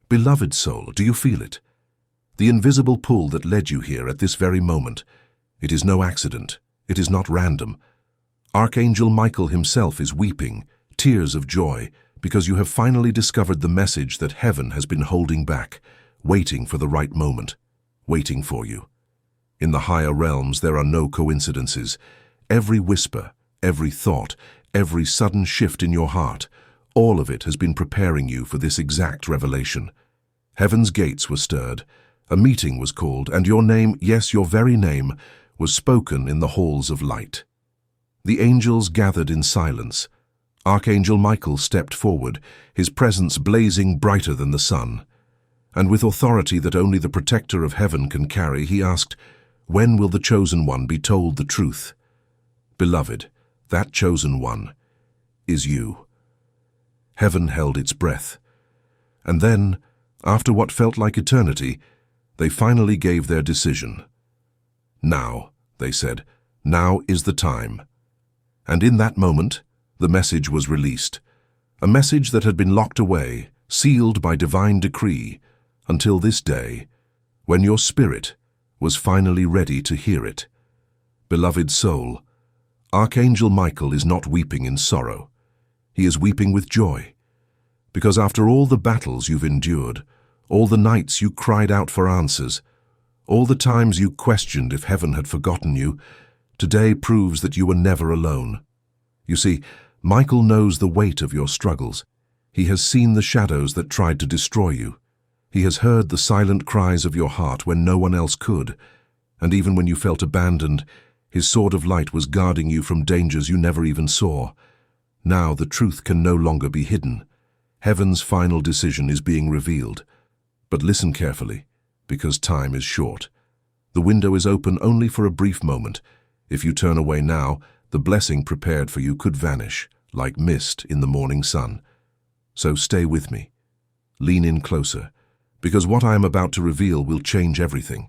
Beloved soul, do you feel it? The invisible pull that led you here at this very moment. It is no accident. It is not random. Archangel Michael himself is weeping, tears of joy, because you have finally discovered the message that heaven has been holding back, waiting for the right moment, waiting for you. In the higher realms, there are no coincidences. Every whisper, every thought, every sudden shift in your heart, all of it has been preparing you for this exact revelation. Heaven's gates were stirred, a meeting was called, and your name, yes, your very name, was spoken in the halls of light. The angels gathered in silence. Archangel Michael stepped forward, his presence blazing brighter than the sun. And with authority that only the protector of heaven can carry, he asked, "When will the chosen one be told the truth?" Beloved, that chosen one is you. Heaven held its breath. And then, after what felt like eternity, they finally gave their decision. Now, they said, now is the time. And in that moment, the message was released. A message that had been locked away, sealed by divine decree, until this day, when your spirit was finally ready to hear it. Beloved soul, Archangel Michael is not weeping in sorrow. He is weeping with joy. Because after all the battles you've endured, all the nights you cried out for answers, all the times you questioned if heaven had forgotten you, today proves that you were never alone. You see, Michael knows the weight of your struggles. He has seen the shadows that tried to destroy you. He has heard the silent cries of your heart when no one else could, and even when you felt abandoned, his sword of light was guarding you from dangers you never even saw. Now the truth can no longer be hidden. Heaven's final decision is being revealed. But listen carefully, because time is short. The window is open only for a brief moment. If you turn away now, the blessing prepared for you could vanish, like mist in the morning sun. So stay with me. Lean in closer, because what I am about to reveal will change everything.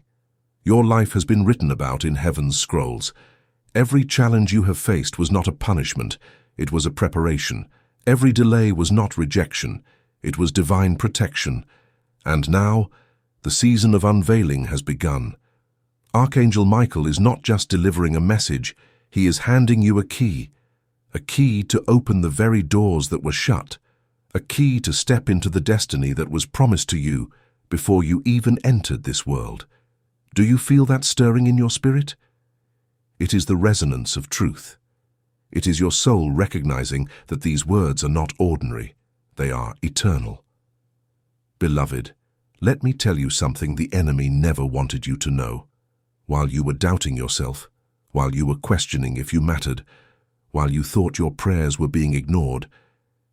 Your life has been written about in heaven's scrolls. Every challenge you have faced was not a punishment, it was a preparation. Every delay was not rejection, it was divine protection. And now, the season of unveiling has begun. Archangel Michael is not just delivering a message, he is handing you a key to open the very doors that were shut, a key to step into the destiny that was promised to you before you even entered this world. Do you feel that stirring in your spirit? It is the resonance of truth. It is your soul recognizing that these words are not ordinary, they are eternal. Beloved, let me tell you something the enemy never wanted you to know. While you were doubting yourself, while you were questioning if you mattered, while you thought your prayers were being ignored,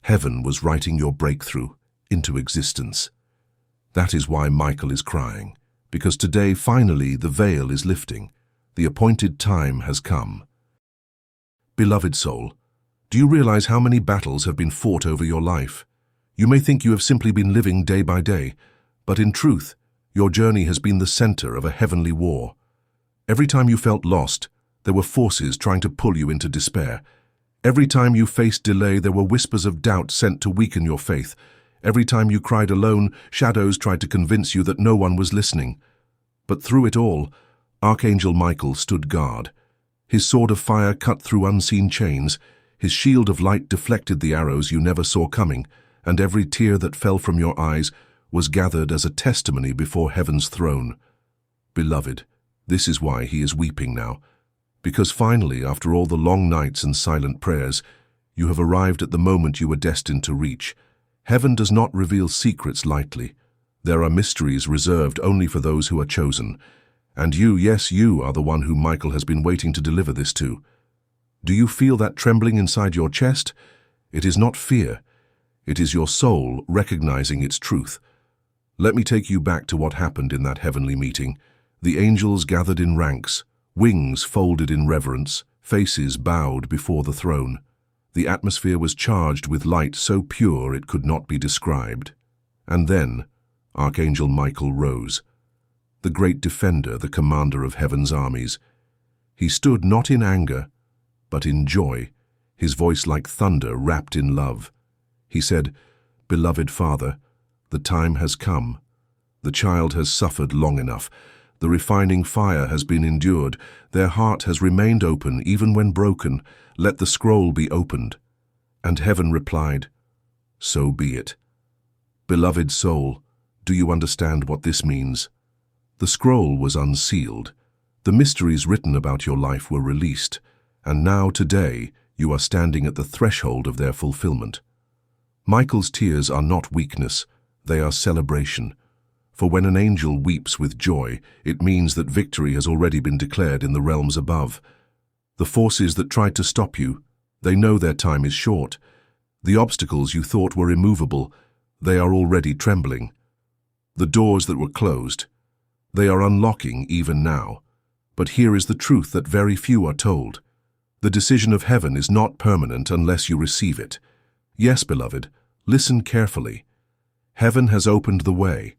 heaven was writing your breakthrough into existence. That is why Michael is crying, because today finally the veil is lifting. The appointed time has come. Beloved soul, do you realize how many battles have been fought over your life? You may think you have simply been living day by day, but in truth, your journey has been the center of a heavenly war. Every time you felt lost, there were forces trying to pull you into despair. Every time you faced delay, there were whispers of doubt sent to weaken your faith. Every time you cried alone, shadows tried to convince you that no one was listening. But through it all, Archangel Michael stood guard. His sword of fire cut through unseen chains, his shield of light deflected the arrows you never saw coming, and every tear that fell from your eyes was gathered as a testimony before heaven's throne. Beloved, this is why he is weeping now, because finally, after all the long nights and silent prayers, you have arrived at the moment you were destined to reach. Heaven does not reveal secrets lightly. There are mysteries reserved only for those who are chosen. And you, yes, you are the one whom Michael has been waiting to deliver this to. Do you feel that trembling inside your chest? It is not fear. It is your soul recognizing its truth. Let me take you back to what happened in that heavenly meeting. The angels gathered in ranks, wings folded in reverence, faces bowed before the throne. The atmosphere was charged with light so pure it could not be described. And then, Archangel Michael rose. The great defender, the commander of heaven's armies. He stood not in anger, but in joy, his voice like thunder wrapped in love. He said, "Beloved Father, The time has come. The child has suffered long enough. The refining fire has been endured. Their heart has remained open even when broken. Let the scroll be opened. And heaven replied, so be it. Beloved soul, do you understand what this means? The scroll was unsealed. The mysteries written about your life were released. And now, today, you are standing at the threshold of their fulfillment. Michael's tears are not weakness, they are celebration. For when an angel weeps with joy, it means that victory has already been declared in the realms above. The forces that tried to stop you, they know their time is short. The obstacles you thought were immovable, they are already trembling. The doors that were closed, they are unlocking even now. But here is the truth that very few are told. The decision of heaven is not permanent unless you receive it. Yes, beloved, listen carefully. Heaven has opened the way.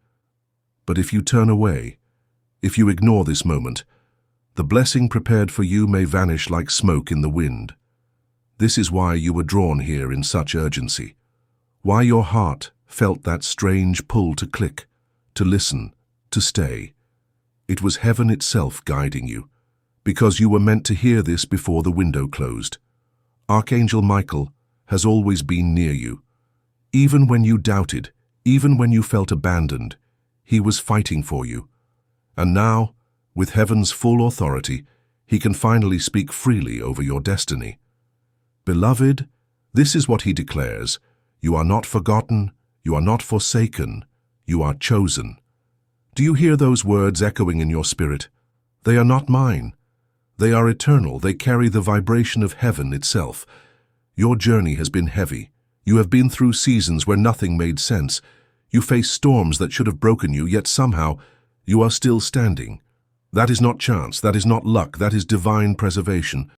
But if you turn away, if you ignore this moment, the blessing prepared for you may vanish like smoke in the wind. This is why you were drawn here in such urgency. Why your heart felt that strange pull to click, to listen, to stay. It was heaven itself guiding you, because you were meant to hear this before the window closed. Archangel Michael has always been near you. Even when you doubted, even when you felt abandoned, he was fighting for you. And now, with heaven's full authority, he can finally speak freely over your destiny. Beloved, this is what he declares. You are not forgotten, you are not forsaken, you are chosen. Do you hear those words echoing in your spirit? They are not mine. They are eternal. They carry the vibration of heaven itself. Your journey has been heavy. You have been through seasons where nothing made sense. You faced storms that should have broken you, yet somehow you are still standing. That is not chance. That is not luck. That is divine preservation.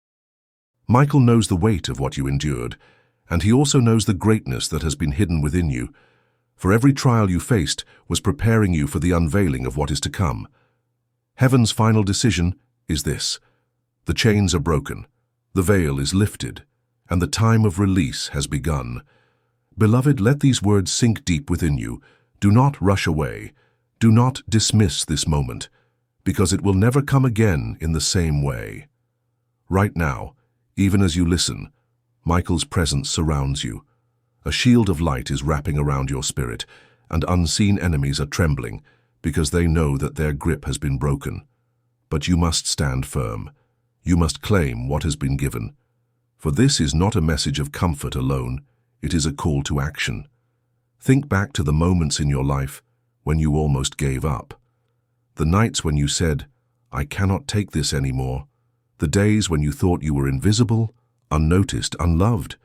Michael knows the weight of what you endured, and he also knows the greatness that has been hidden within you. For every trial you faced was preparing you for the unveiling of what is to come. Heaven's final decision is this. The chains are broken, the veil is lifted, and the time of release has begun. Beloved, let these words sink deep within you. Do not rush away. Do not dismiss this moment, because it will never come again in the same way. Right now, even as you listen, Michael's presence surrounds you. A shield of light is wrapping around your spirit, and unseen enemies are trembling because they know that their grip has been broken. But you must stand firm. You must claim what has been given. For this is not a message of comfort alone, it is a call to action. Think back to the moments in your life when you almost gave up. The nights when you said, I cannot take this anymore. The days when you thought you were invisible, unnoticed, unloved.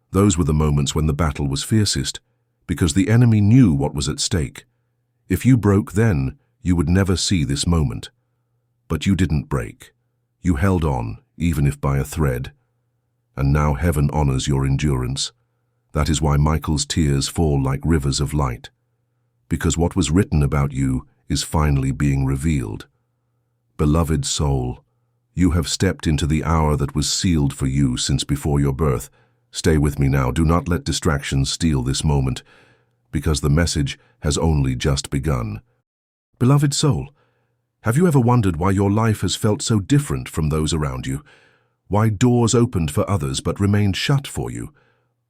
Those were the moments when the battle was fiercest, because the enemy knew what was at stake. If you broke then, you would never see this moment. But you didn't break. You held on, even if by a thread. And now heaven honors your endurance. That is why Michael's tears fall like rivers of light. Because what was written about you is finally being revealed. Beloved soul, you have stepped into the hour that was sealed for you since before your birth. Stay with me now. Do not let distractions steal this moment, because the message has only just begun. Beloved soul, have you ever wondered why your life has felt so different from those around you? Why doors opened for others but remained shut for you?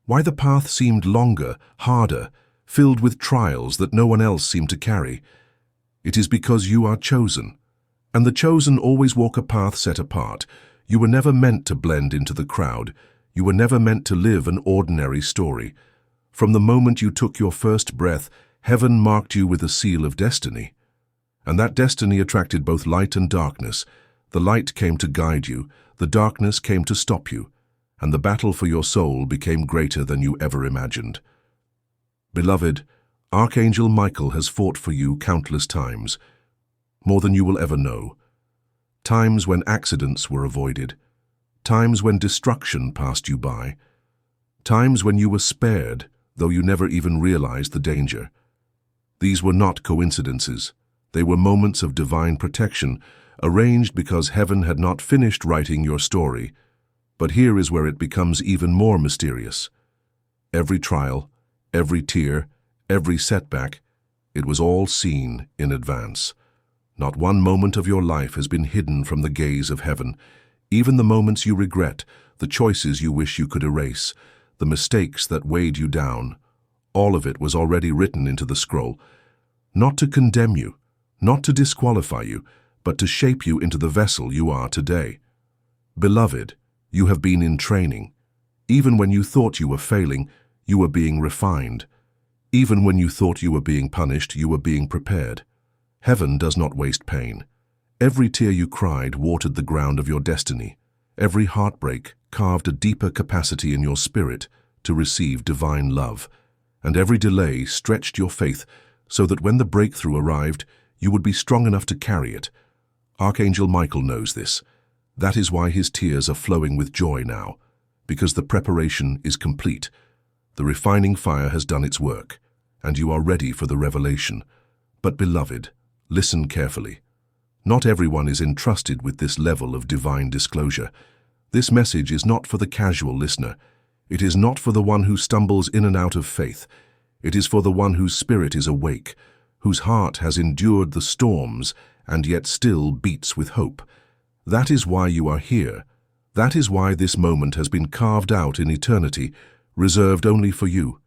Why the path seemed longer, harder, filled with trials that no one else seemed to carry? It is because you are chosen, and the chosen always walk a path set apart. You were never meant to blend into the crowd. You were never meant to live an ordinary story. From the moment you took your first breath, heaven marked you with a seal of destiny. And that destiny attracted both light and darkness. The light came to guide you, the darkness came to stop you, and the battle for your soul became greater than you ever imagined. Beloved, Archangel Michael has fought for you countless times, more than you will ever know. Times when accidents were avoided, times when destruction passed you by, times when you were spared, though you never even realized the danger. These were not coincidences. They were moments of divine protection, arranged because heaven had not finished writing your story. But here is where it becomes even more mysterious. Every trial, every tear, every setback It was all seen in advance. Not one moment of your life has been hidden from the gaze of heaven. Even the moments you regret, the choices you wish you could erase, the mistakes that weighed you down, all of it was already written into the scroll. Not to condemn you, not to disqualify you, but to shape you into the vessel you are today. Beloved, you have been in training. Even when you thought you were failing, you were being refined. Even when you thought you were being punished, you were being prepared. Heaven does not waste pain. Every tear you cried watered the ground of your destiny. Every heartbreak carved a deeper capacity in your spirit to receive divine love. And every delay stretched your faith so that when the breakthrough arrived, you would be strong enough to carry it. Archangel Michael knows this. That is why his tears are flowing with joy now, because the preparation is complete. The refining fire has done its work, and you are ready for the revelation. But beloved, listen carefully. Not everyone is entrusted with this level of divine disclosure. This message is not for the casual listener. It is not for the one who stumbles in and out of faith. It is for the one whose spirit is awake, whose heart has endured the storms and yet still beats with hope. That is why you are here. That is why this moment has been carved out in eternity, reserved only for you.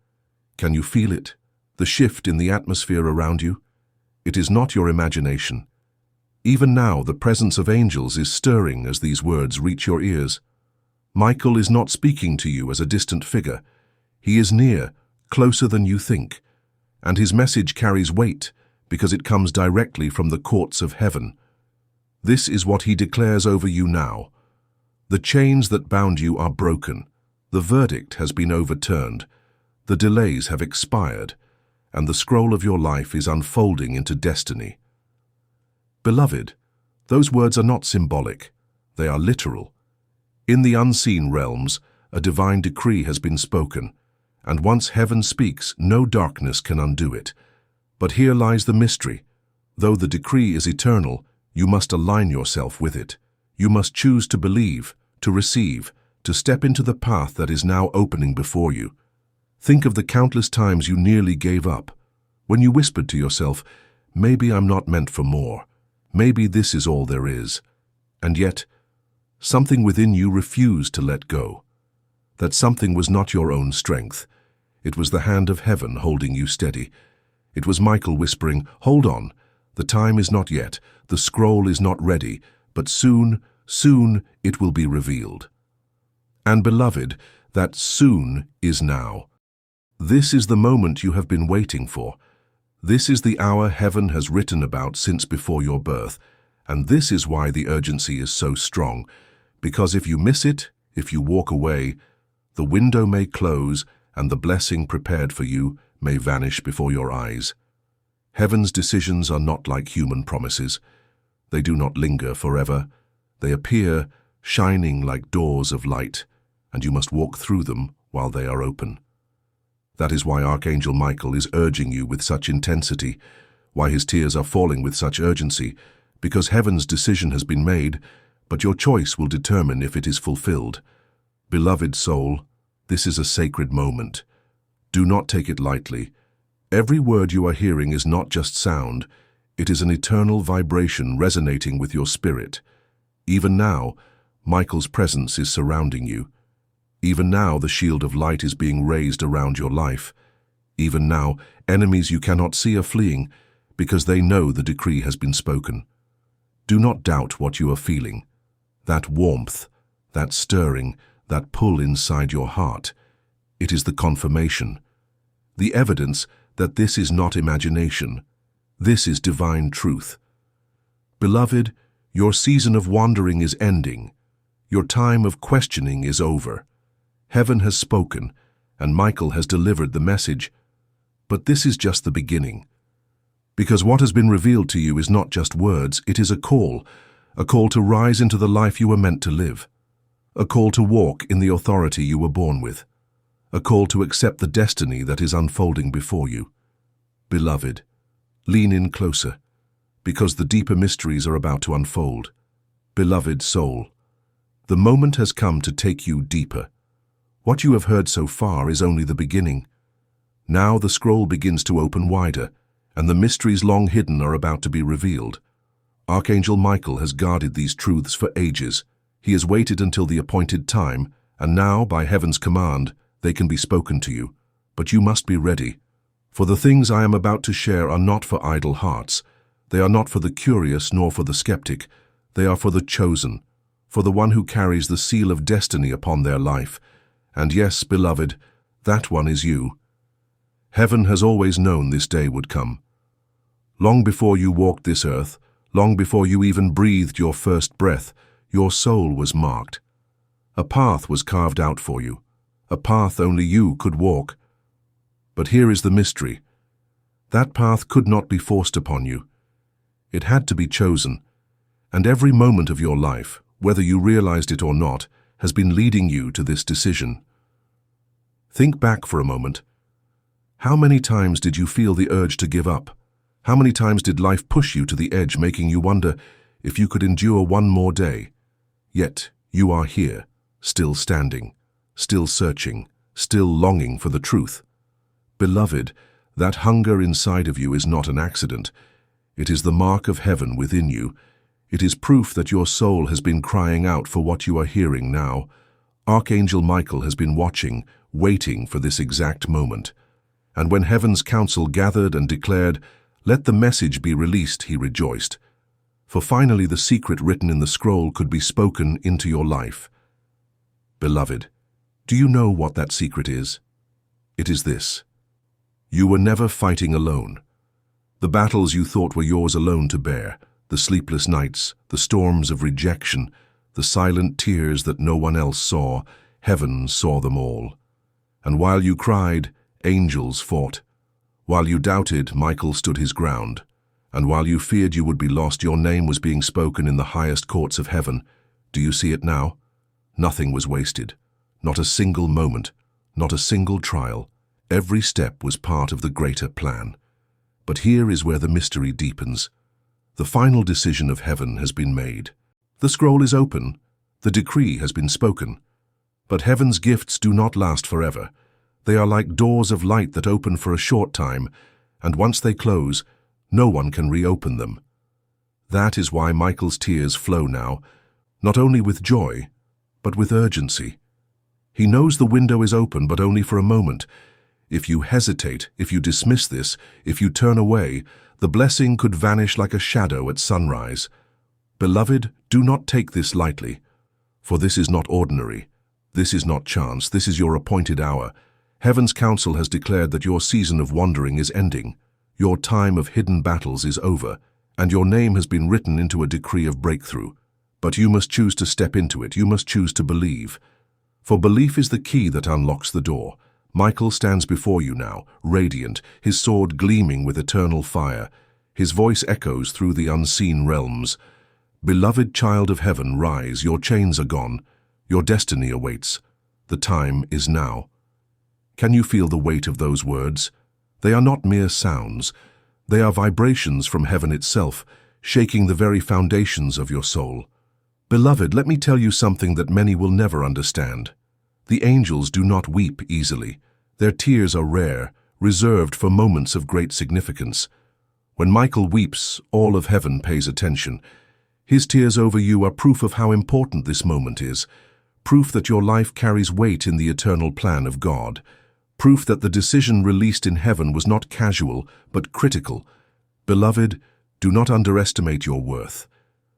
Can you feel it? The shift in the atmosphere around you? It is not your imagination. Even now, the presence of angels is stirring as these words reach your ears. Michael is not speaking to you as a distant figure. He is near, closer than you think. And his message carries weight because it comes directly from the courts of heaven. This is what he declares over you now. The chains that bound you are broken. The verdict has been overturned. The delays have expired, and the scroll of your life is unfolding into destiny. Beloved, those words are not symbolic. They are literal. In the unseen realms, a divine decree has been spoken, and once heaven speaks, no darkness can undo it. But here lies the mystery. Though the decree is eternal, you must align yourself with it. You must choose to believe, to receive, to step into the path that is now opening before you. Think of the countless times you nearly gave up, when you whispered to yourself, maybe I'm not meant for more. Maybe this is all there is. And yet, something within you refused to let go. That something was not your own strength. It was the hand of heaven holding you steady. It was Michael whispering, hold on, the time is not yet, the scroll is not ready, but soon, soon it will be revealed. And beloved, that soon is now. This is the moment you have been waiting for. This is the hour heaven has written about since before your birth, and this is why the urgency is so strong, because if you miss it, if you walk away, the window may close and the blessing prepared for you may vanish before your eyes. Heaven's decisions are not like human promises. They do not linger forever. They appear shining like doors of light, and you must walk through them while they are open. That is why Archangel Michael is urging you with such intensity, why his tears are falling with such urgency, because heaven's decision has been made, but your choice will determine if it is fulfilled. Beloved soul, this is a sacred moment. Do not take it lightly. Every word you are hearing is not just sound, it is an eternal vibration resonating with your spirit. Even now, Michael's presence is surrounding you. Even now, the shield of light is being raised around your life. Even now, enemies you cannot see are fleeing because they know the decree has been spoken. Do not doubt what you are feeling. That warmth, that stirring, that pull inside your heart. It is the confirmation, the evidence that this is not imagination. This is divine truth. Beloved, your season of wandering is ending. Your time of questioning is over. Heaven has spoken, and Michael has delivered the message. But this is just the beginning. Because what has been revealed to you is not just words, it is a call to rise into the life you were meant to live, a call to walk in the authority you were born with, a call to accept the destiny that is unfolding before you. Beloved, lean in closer, because the deeper mysteries are about to unfold. Beloved soul, the moment has come to take you deeper. What you have heard so far is only the beginning. Now the scroll begins to open wider, and the mysteries long hidden are about to be revealed. Archangel Michael has guarded these truths for ages. He has waited until the appointed time, and now, by heaven's command, they can be spoken to you. But you must be ready. For the things I am about to share are not for idle hearts. They are not for the curious nor for the skeptic. They are for the chosen, for the one who carries the seal of destiny upon their life. And yes, beloved, that one is you. Heaven has always known this day would come. Long before you walked this earth, long before you even breathed your first breath, your soul was marked. A path was carved out for you, a path only you could walk. But here is the mystery. That path could not be forced upon you. It had to be chosen, and every moment of your life, whether you realized it or not, has been leading you to this decision. Think back for a moment. How many times did you feel the urge to give up? How many times did life push you to the edge, making you wonder if you could endure one more day? Yet you are here, still standing, still searching, still longing for the truth. Beloved, that hunger inside of you is not an accident. It is the mark of heaven within you. It is proof that your soul has been crying out for what you are hearing now. Archangel Michael has been watching, waiting for this exact moment. And when heaven's council gathered and declared, "Let the message be released," he rejoiced. For finally the secret written in the scroll could be spoken into your life. Beloved, do you know what that secret is? It is this. You were never fighting alone. The battles you thought were yours alone to bear, the sleepless nights, the storms of rejection, the silent tears that no one else saw, heaven saw them all. And while you cried, angels fought. While you doubted, Michael stood his ground. And while you feared you would be lost, your name was being spoken in the highest courts of heaven. Do you see it now? Nothing was wasted. Not a single moment. Not a single trial. Every step was part of the greater plan. But here is where the mystery deepens. The final decision of heaven has been made. The scroll is open. The decree has been spoken. But heaven's gifts do not last forever. They are like doors of light that open for a short time, and once they close, no one can reopen them. That is why Michael's tears flow now, not only with joy, but with urgency. He knows the window is open, but only for a moment. If you hesitate, if you dismiss this, if you turn away, the blessing could vanish like a shadow at sunrise. Beloved, do not take this lightly, for this is not ordinary. This is not chance. This is your appointed hour. Heaven's counsel has declared that your season of wandering is ending. Your time of hidden battles is over, and your name has been written into a decree of breakthrough. But you must choose to step into it. You must choose to believe. For belief is the key that unlocks the door. Michael stands before you now, radiant, his sword gleaming with eternal fire. His voice echoes through the unseen realms. Beloved child of heaven, rise. Your chains are gone. Your destiny awaits. The time is now. Can you feel the weight of those words? They are not mere sounds. They are vibrations from heaven itself, shaking the very foundations of your soul. Beloved, let me tell you something that many will never understand. The angels do not weep easily. Their tears are rare, reserved for moments of great significance. When Michael weeps, all of heaven pays attention. His tears over you are proof of how important this moment is, proof that your life carries weight in the eternal plan of God, proof that the decision released in heaven was not casual, but critical. Beloved, do not underestimate your worth.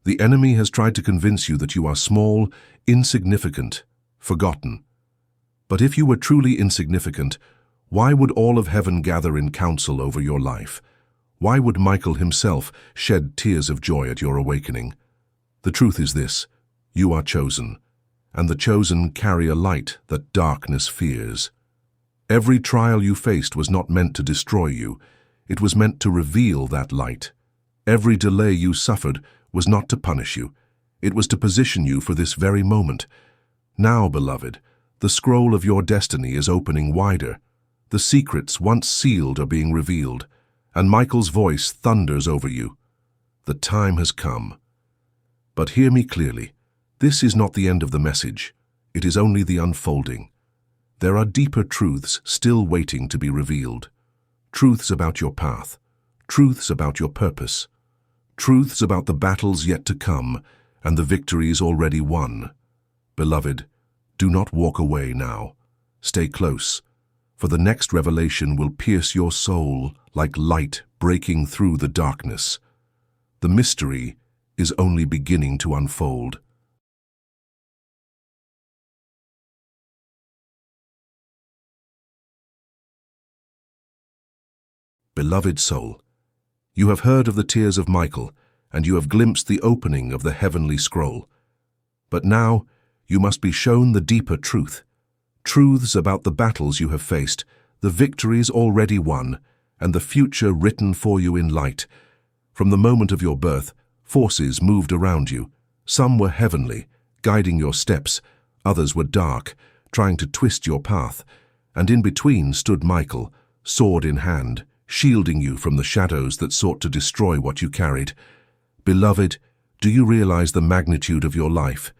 The enemy has tried to convince you that you are small, insignificant, forgotten. But if you were truly insignificant, why would all of heaven gather in council over your life? Why would Michael himself shed tears of joy at your awakening? The truth is this: you are chosen, and the chosen carry a light that darkness fears. Every trial you faced was not meant to destroy you. It was meant to reveal that light. Every delay you suffered was not to punish you. It was to position you for this very moment. Now, beloved, the scroll of your destiny is opening wider. The secrets once sealed are being revealed, and Michael's voice thunders over you. The time has come. But hear me clearly. This is not the end of the message. It is only the unfolding. There are deeper truths still waiting to be revealed. Truths about your path. truths about your purpose, truths about the battles yet to come and the victories already won. Beloved, do not walk away now. Stay close, for the next revelation will pierce your soul like light breaking through the darkness. The mystery is only beginning to unfold. Beloved soul, you have heard of the tears of Michael, and you have glimpsed the opening of the heavenly scroll. But now you must be shown the deeper truth, truths about the battles you have faced, the victories already won, and the future written for you in light. From the moment of your birth, forces moved around you. Some were heavenly, guiding your steps. Others were dark, trying to twist your path. And in between stood Michael, sword in hand, shielding you from the shadows that sought to destroy what you carried. Beloved, do you realize the magnitude of your life?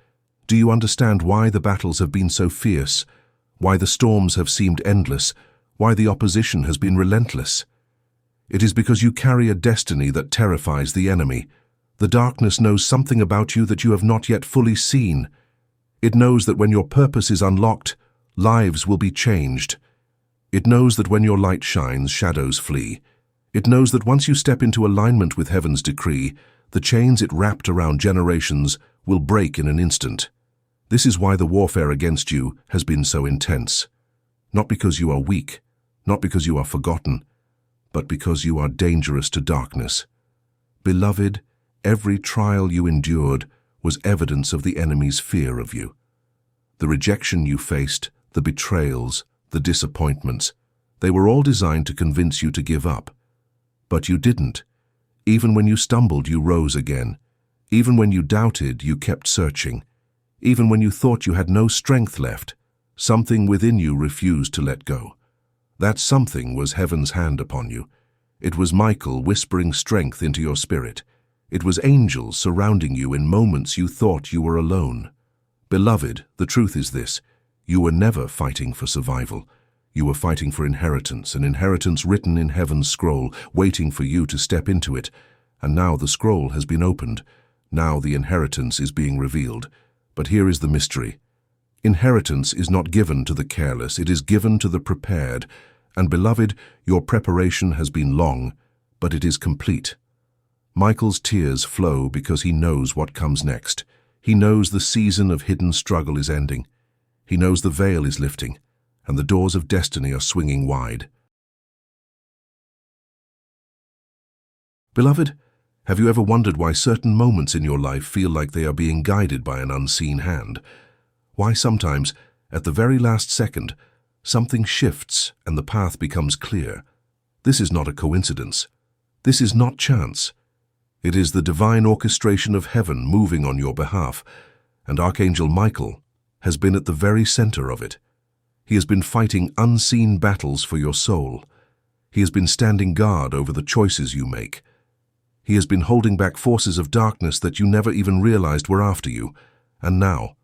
Do you understand why the battles have been so fierce? Why the storms have seemed endless? Why the opposition has been relentless? It is because you carry a destiny that terrifies the enemy. The darkness knows something about you that you have not yet fully seen. It knows that when your purpose is unlocked, lives will be changed. It knows that when your light shines, shadows flee. It knows that once you step into alignment with heaven's decree, the chains it wrapped around generations will break in an instant. This is why the warfare against you has been so intense. Not because you are weak, not because you are forgotten, but because you are dangerous to darkness. Beloved, every trial you endured was evidence of the enemy's fear of you. The rejection you faced, the betrayals, the disappointments, they were all designed to convince you to give up. But you didn't. Even when you stumbled, you rose again. Even when you doubted, you kept searching. Even when you thought you had no strength left, something within you refused to let go. That something was heaven's hand upon you. It was Michael whispering strength into your spirit. It was angels surrounding you in moments you thought you were alone. Beloved, the truth is this: you were never fighting for survival. You were fighting for inheritance, an inheritance written in heaven's scroll, waiting for you to step into it. And now the scroll has been opened. Now the inheritance is being revealed. But here is the mystery. Inheritance is not given to the careless, it is given to the prepared. And beloved, your preparation has been long, but it is complete. Michael's tears flow because he knows what comes next. He knows the season of hidden struggle is ending. He knows the veil is lifting, and the doors of destiny are swinging wide. Beloved, have you ever wondered why certain moments in your life feel like they are being guided by an unseen hand? Why sometimes, at the very last second, something shifts and the path becomes clear? This is not a coincidence. This is not chance. It is the divine orchestration of heaven moving on your behalf, and Archangel Michael has been at the very center of it. He has been fighting unseen battles for your soul. He has been standing guard over the choices you make. He has been holding back forces of darkness that you never even realized were after you. And now,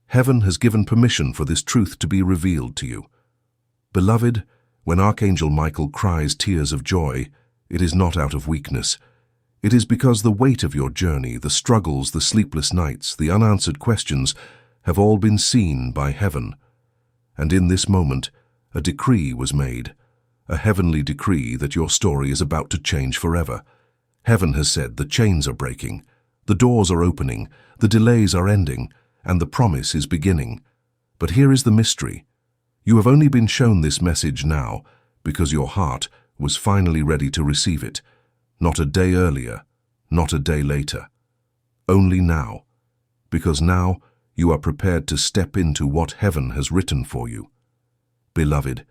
heaven has given permission for this truth to be revealed to you. Beloved, when Archangel Michael cries tears of joy, it is not out of weakness. It is because the weight of your journey, the struggles, the sleepless nights, the unanswered questions, have all been seen by heaven. And in this moment, a decree was made, a heavenly decree that your story is about to change forever. Heaven has said the chains are breaking, the doors are opening, the delays are ending, and the promise is beginning. But here is the mystery. You have only been shown this message now because your heart was finally ready to receive it. Not a day earlier, not a day later. Only now, because now you are prepared to step into what heaven has written for you. Beloved,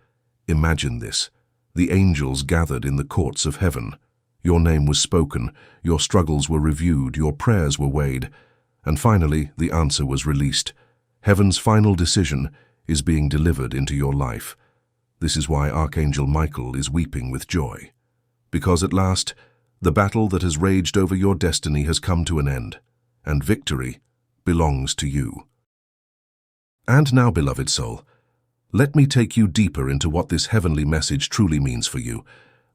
imagine this. The angels gathered in the courts of heaven. Your name was spoken, your struggles were reviewed, your prayers were weighed, and finally the answer was released. Heaven's final decision is being delivered into your life. This is why Archangel Michael is weeping with joy. Because at last, the battle that has raged over your destiny has come to an end, and victory belongs to you. And now, beloved soul, let me take you deeper into what this heavenly message truly means for you.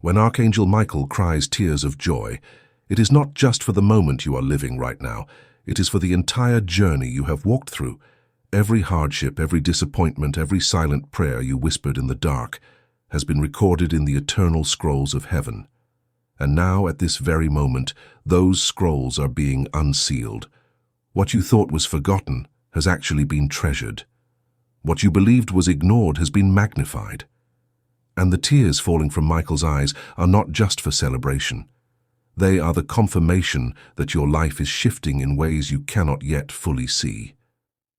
When Archangel Michael cries tears of joy, it is not just for the moment you are living right now, it is for the entire journey you have walked through. Every hardship, every disappointment, every silent prayer you whispered in the dark has been recorded in the eternal scrolls of heaven. And now, at this very moment, those scrolls are being unsealed. What you thought was forgotten has actually been treasured. What you believed was ignored has been magnified. And the tears falling from Michael's eyes are not just for celebration. They are the confirmation that your life is shifting in ways you cannot yet fully see.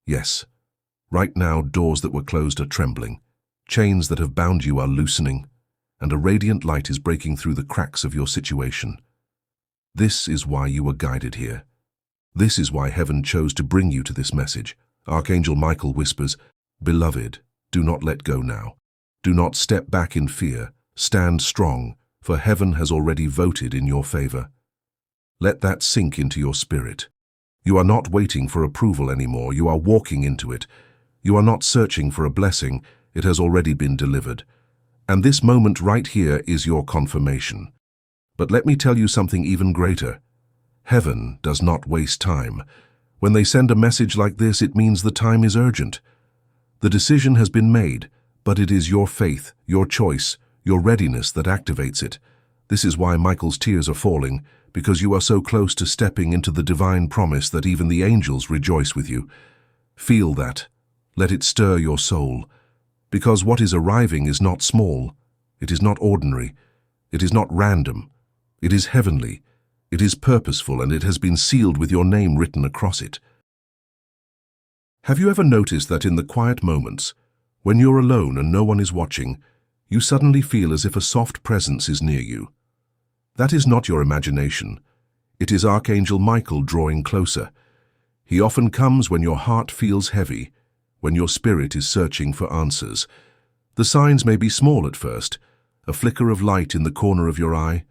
Yes, right now doors that were closed are trembling, chains that have bound you are loosening, and a radiant light is breaking through the cracks of your situation. This is why you were guided here. This is why heaven chose to bring you to this message. Archangel Michael whispers, "Beloved, do not let go now. Do not step back in fear. Stand strong, for heaven has already voted in your favor." Let that sink into your spirit. You are not waiting for approval anymore. You are walking into it. You are not searching for a blessing. It has already been delivered. And this moment right here is your confirmation. But let me tell you something even greater. Heaven does not waste time. When they send a message like this, it means the time is urgent. The decision has been made, but it is your faith, your choice, your readiness that activates it. This is why Michael's tears are falling, because you are so close to stepping into the divine promise that even the angels rejoice with you. Feel that. Let it stir your soul. Because what is arriving is not small. It is not ordinary. It is not random. It is heavenly. It is purposeful, and it has been sealed with your name written across it. Have you ever noticed that in the quiet moments, when you're alone and no one is watching, you suddenly feel as if a soft presence is near you? That is not your imagination. It is Archangel Michael drawing closer. He often comes when your heart feels heavy, when your spirit is searching for answers. The signs may be small at first, a flicker of light in the corner of your eye,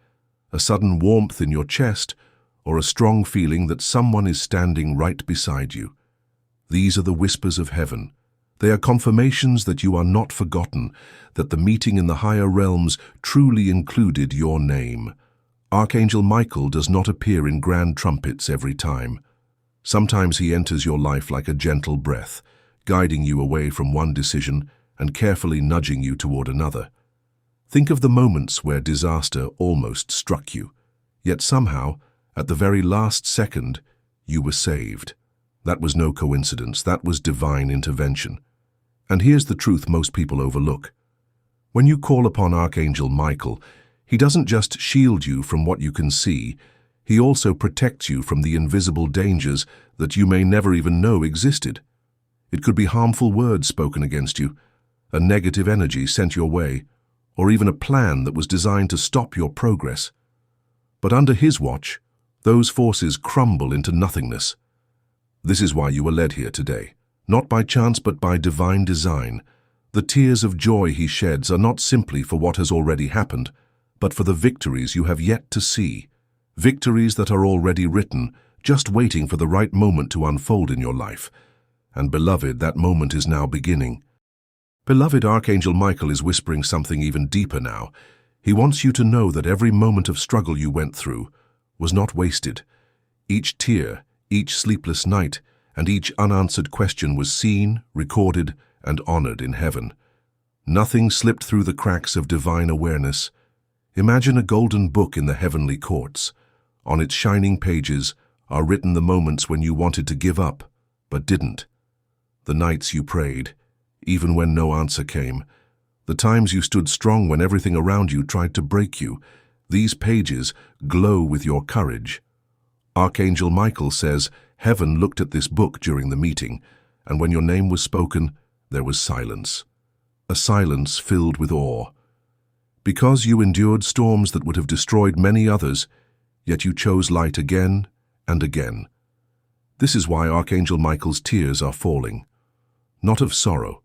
a sudden warmth in your chest, or a strong feeling that someone is standing right beside you. These are the whispers of heaven. They are confirmations that you are not forgotten, that the meeting in the higher realms truly included your name. Archangel Michael does not appear in grand trumpets every time. Sometimes he enters your life like a gentle breath, guiding you away from one decision and carefully nudging you toward another. Think of the moments where disaster almost struck you, yet somehow, at the very last second, you were saved. That was no coincidence, that was divine intervention. And here's the truth most people overlook. When you call upon Archangel Michael, he doesn't just shield you from what you can see, he also protects you from the invisible dangers that you may never even know existed. It could be harmful words spoken against you, a negative energy sent your way, or even a plan that was designed to stop your progress. But under his watch, those forces crumble into nothingness. This is why you were led here today, not by chance but by divine design. The tears of joy he sheds are not simply for what has already happened, but for the victories you have yet to see, victories that are already written, just waiting for the right moment to unfold in your life. And beloved, that moment is now beginning. Beloved, Archangel Michael is whispering something even deeper now. He wants you to know that every moment of struggle you went through was not wasted. Each tear, each sleepless night, and each unanswered question was seen, recorded, and honored in heaven. Nothing slipped through the cracks of divine awareness. Imagine a golden book in the heavenly courts. On its shining pages are written the moments when you wanted to give up, but didn't. The nights you prayed, even when no answer came. The times you stood strong when everything around you tried to break you. These pages glow with your courage. Archangel Michael says, heaven looked at this book during the meeting, and when your name was spoken, there was silence. A silence filled with awe. Because you endured storms that would have destroyed many others, yet you chose light again and again. This is why Archangel Michael's tears are falling. Not of sorrow,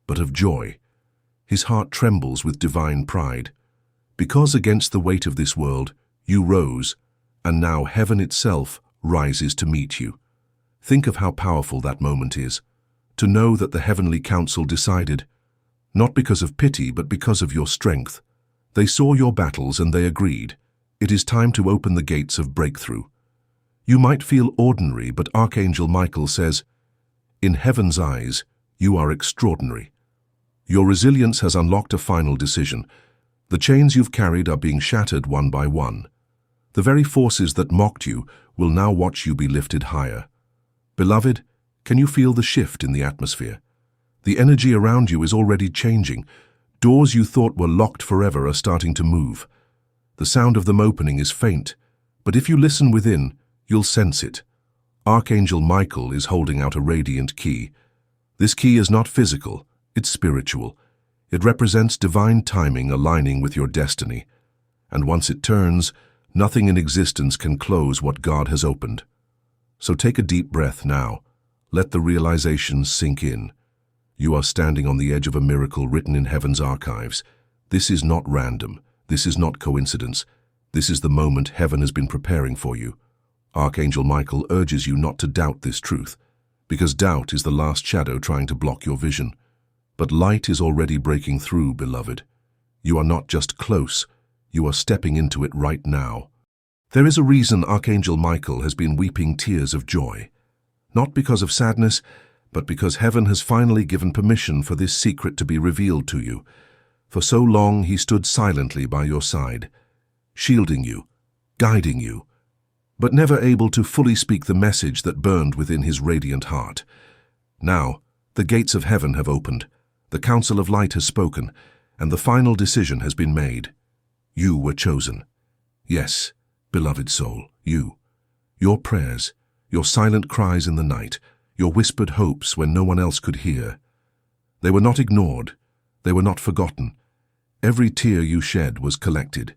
but of joy. His heart trembles with divine pride. Because against the weight of this world, you rose, and now heaven itself rises to meet you. Think of how powerful that moment is, to know that the heavenly council decided, not because of pity, but because of your strength, They saw your battles and they agreed. It is time to open the gates of breakthrough. You might feel ordinary, but Archangel Michael says, in heaven's eyes, you are extraordinary. Your resilience has unlocked a final decision. The chains you've carried are being shattered one by one. The very forces that mocked you will now watch you be lifted higher. Beloved, can you feel the shift in the atmosphere? The energy around you is already changing. Doors you thought were locked forever are starting to move. The sound of them opening is faint, but if you listen within, you'll sense it. Archangel Michael is holding out a radiant key. This key is not physical, it's spiritual. It represents divine timing aligning with your destiny. And once it turns, nothing in existence can close what God has opened. So take a deep breath now. Let the realization sink in. You are standing on the edge of a miracle written in heaven's archives. This is not random. This is not coincidence. This is the moment heaven has been preparing for you. Archangel Michael urges you not to doubt this truth, because doubt is the last shadow trying to block your vision. But light is already breaking through, beloved. You are not just close, you are stepping into it right now. There is a reason Archangel Michael has been weeping tears of joy. Not because of sadness, but because heaven has finally given permission for this secret to be revealed to you. For so long he stood silently by your side, shielding you, guiding you, but never able to fully speak the message that burned within his radiant heart. Now, the gates of heaven have opened, the council of light has spoken, and the final decision has been made. You were chosen. Yes, beloved soul, you. Your prayers, your silent cries in the night, your whispered hopes when no one else could hear. They were not ignored, they were not forgotten. Every tear you shed was collected,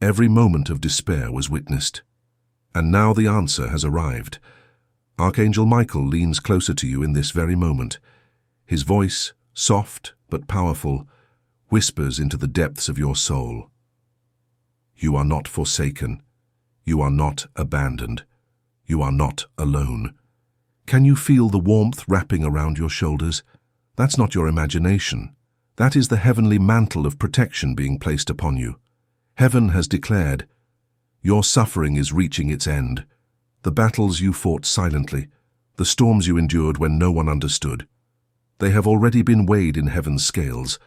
every moment of despair was witnessed. And now the answer has arrived. Archangel Michael leans closer to you in this very moment. His voice, soft but powerful, whispers into the depths of your soul. You are not forsaken. You are not abandoned. You are not alone. Can you feel the warmth wrapping around your shoulders? That's not your imagination. That is the heavenly mantle of protection being placed upon you. Heaven has declared, your suffering is reaching its end. The battles you fought silently, the storms you endured when no one understood, they have already been weighed in heaven's scales,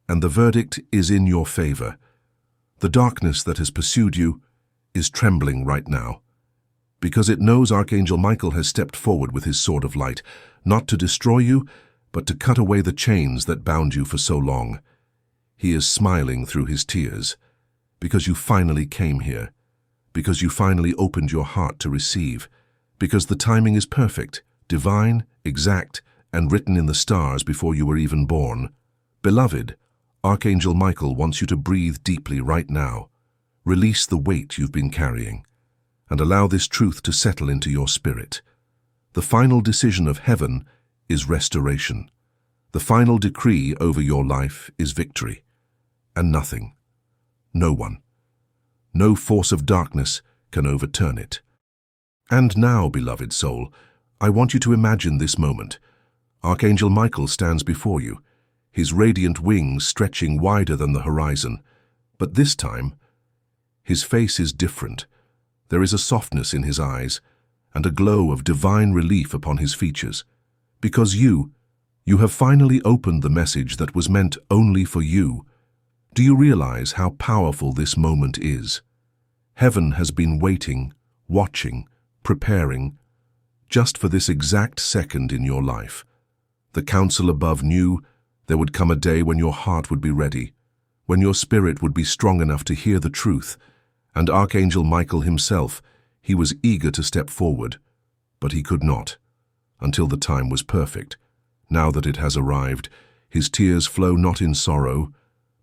and the verdict is in your favor. The darkness that has pursued you is trembling right now, because it knows Archangel Michael has stepped forward with his sword of light, not to destroy you, but to cut away the chains that bound you for so long. He is smiling through his tears, because you finally came here, because you finally opened your heart to receive, because the timing is perfect, divine, exact, and written in the stars before you were even born. Beloved, Archangel Michael wants you to breathe deeply right now. Release the weight you've been carrying, and allow this truth to settle into your spirit. The final decision of heaven is restoration. The final decree over your life is victory, and nothing, no one, no force of darkness can overturn it. And now, beloved soul, I want you to imagine this moment. Archangel Michael stands before you, his radiant wings stretching wider than the horizon. But this time, his face is different. There is a softness in his eyes, and a glow of divine relief upon his features. Because you have finally opened the message that was meant only for you. Do you realize how powerful this moment is? Heaven has been waiting, watching, preparing, just for this exact second in your life. The council above knew there would come a day when your heart would be ready, when your spirit would be strong enough to hear the truth, and Archangel Michael himself, he was eager to step forward, but he could not, until the time was perfect. Now that it has arrived, his tears flow not in sorrow,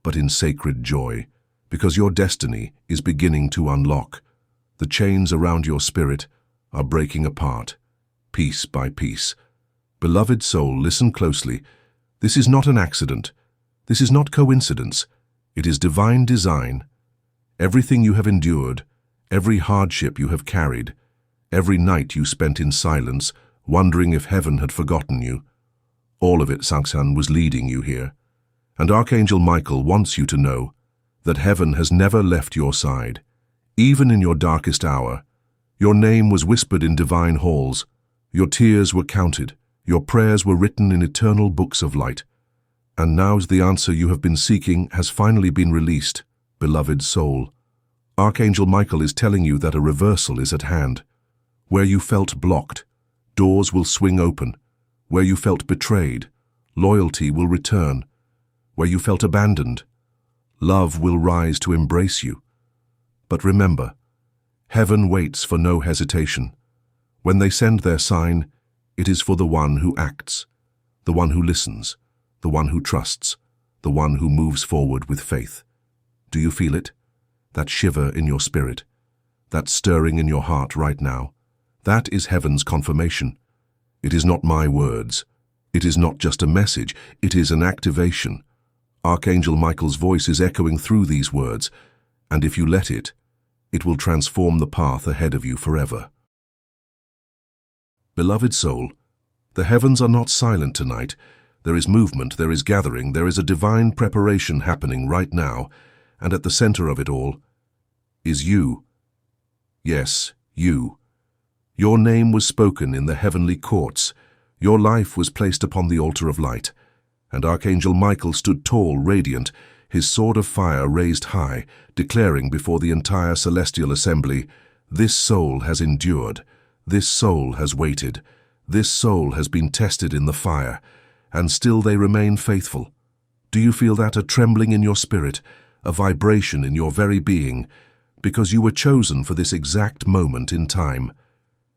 but in sacred joy, because your destiny is beginning to unlock. The chains around your spirit are breaking apart, piece by piece. Beloved soul, listen closely. This is not an accident. This is not coincidence. It is divine design. Everything you have endured, every hardship you have carried, every night you spent in silence, wondering if heaven had forgotten you, all of it, Sangsan, was leading you here. And Archangel Michael wants you to know that heaven has never left your side. Even in your darkest hour, your name was whispered in divine halls, your tears were counted, your prayers were written in eternal books of light. And now's the answer you have been seeking has finally been released, beloved soul. Archangel Michael is telling you that a reversal is at hand. Where you felt blocked, doors will swing open. Where you felt betrayed, loyalty will return. Where you felt abandoned, love will rise to embrace you. But remember, heaven waits for no hesitation. When they send their sign, it is for the one who acts, the one who listens, the one who trusts, the one who moves forward with faith. Do you feel it? That shiver in your spirit, that stirring in your heart right now? That is heaven's confirmation. It is not my words. It is not just a message. It is an activation. Archangel Michael's voice is echoing through these words, and if you let it, it will transform the path ahead of you forever. Beloved soul, the heavens are not silent tonight. There is movement, there is gathering, there is a divine preparation happening right now, and at the center of it all is you. Yes, you. Your name was spoken in the heavenly courts. Your life was placed upon the altar of light, and Archangel Michael stood tall, radiant, his sword of fire raised high, declaring before the entire celestial assembly, "This soul has endured, this soul has waited, this soul has been tested in the fire, and still they remain faithful." Do you feel that, a trembling in your spirit, a vibration in your very being, because you were chosen for this exact moment in time?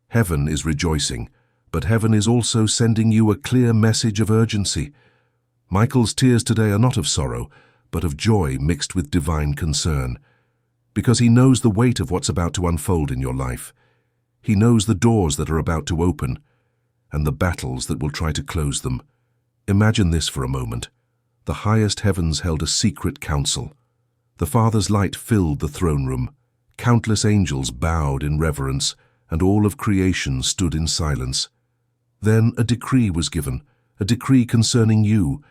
Heaven is rejoicing, but heaven is also sending you a clear message of urgency. Michael's tears today are not of sorrow, but of joy mixed with divine concern, because he knows the weight of what's about to unfold in your life. He knows the doors that are about to open, and the battles that will try to close them. Imagine this for a moment. The highest heavens held a secret council. The Father's light filled the throne room. Countless angels bowed in reverence, and all of creation stood in silence. Then a decree was given, a decree concerning you,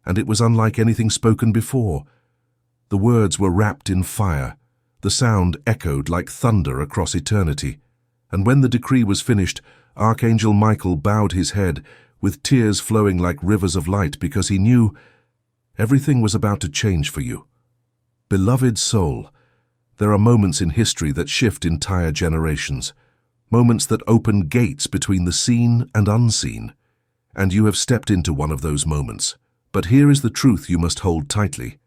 and it was unlike anything spoken before. The words were wrapped in fire. The sound echoed like thunder across eternity. And when the decree was finished, Archangel Michael bowed his head, with tears flowing like rivers of light, because he knew everything was about to change for you. Beloved soul, there are moments in history that shift entire generations, moments that open gates between the seen and unseen, and you have stepped into one of those moments. But here is the truth you must hold tightly.